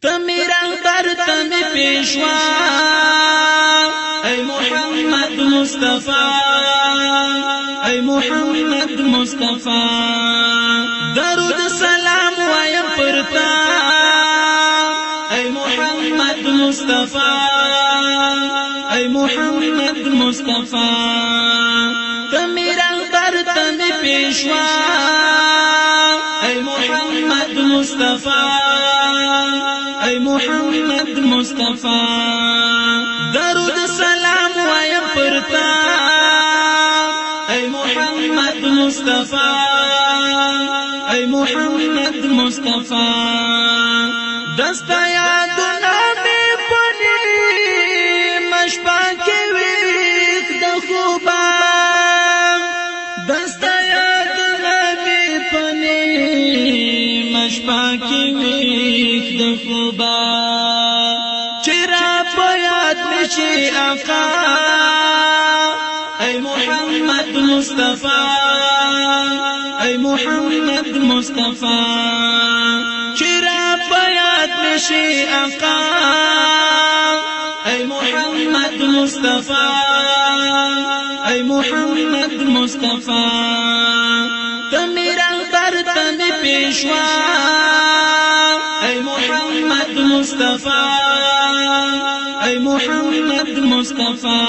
تمی رهبر تمی پیشوا ای محمد مصطفی ای محمد مصطفی درود سلام وایم پرتا ای محمد مصطفی ای محمد مصطفی تمی رهبر تمی پیشوا ای محمد مصطفی ای محمد مصطفی درود سلام وایم پرتا ای محمد مصطفی ای محمد مصطفی دستا یادنا می پنی مشپا کی ویخ د خوبا دستا یادنا می پنی مشپا کی ویخ د خوبا چرا بیاد مشی آقا ای محمد مصطفی ای محمد مصطفی چرا بیاد مشی آقا ای محمد مصطفی ای محمد مصطفی تمی رهبر تمی پیشوا ای محمد مصطفی ای محمد مصطفی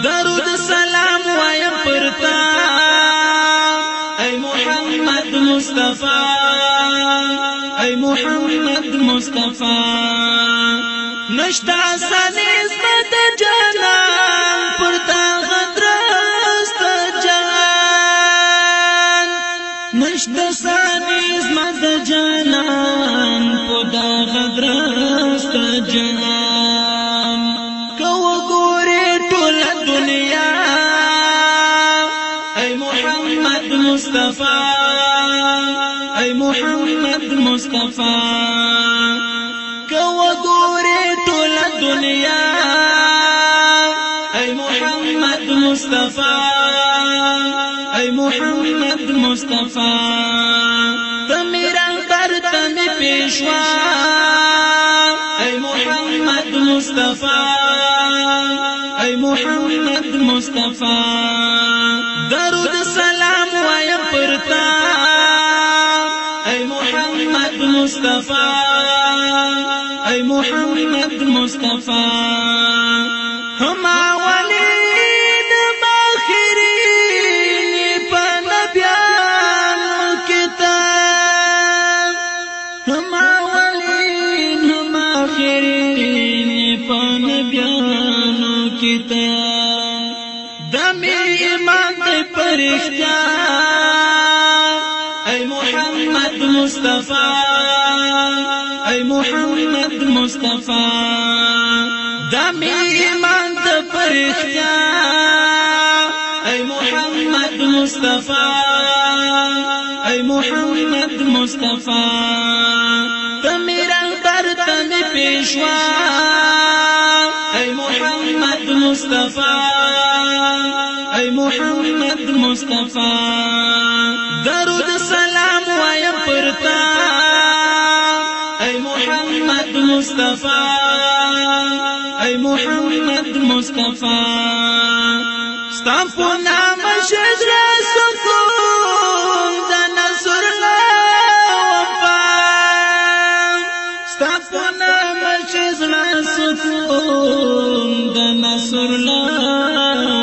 درود سلام وایم پرتا ای محمد مصطفی ای محمد مصطفی نشتا سانیز مد جانان پرتا غدرست جان نشتا سانیز مد جانان پرتا غدرست جان کو گوری ټول دنیا ای محمد مصطفی ای محمد مصطفی کو گوری ټول دنیا ای محمد مصطفی ای محمد مصطفی تمی رهبر تمی پیشوا ای محمد مصطفی ای محمد مصطفی درود سلام وایم پرتا ای محمد مصطفی ای محمد مصطفی هما ولید باخرین پا نبیانو کتاب هما ولید هما آخرین پا نبیانو کتاب دمی ایمان دی پرختیا ای محمد مصطفی ای محمد مصطفی دمی ایمان دی پرختیا ای محمد مصطفی ای محمد مصطفی تمی رهبر تمی پیشوا ای محمد مصطفی ای محمد مصطفی درود سلام وایم پرتا ای محمد مصطفی ای محمد مصطفی ستا په نام شجره سکون د نصر الله وفا ستا په نام شجره سکون د نصر الله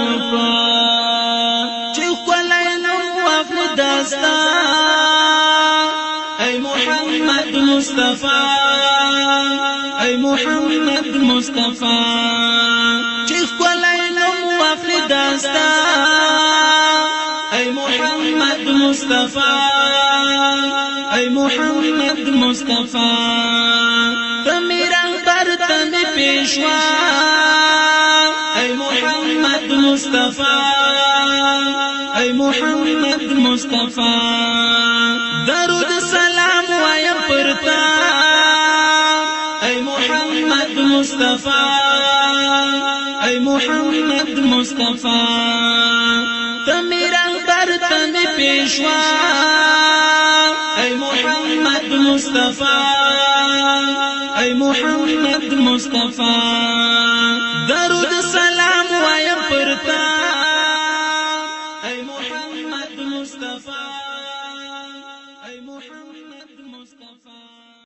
وفا داستا ای محمد مصطفی ای محمد مصطفی چیخ کولای نم واخلی داستا ای محمد مصطفی ای محمد مصطفی تمی رهبر تمی پیشوا ای محمد مصطفی ای محمد مصطفی درود سلام وایم پرتا ای محمد مصطفی ای محمد مصطفی تمی رهبر تمی پیشوا ای محمد مصطفی مصطفی درود سلام وایم پرتا اے محمد مصطفی اے محمد مصطفی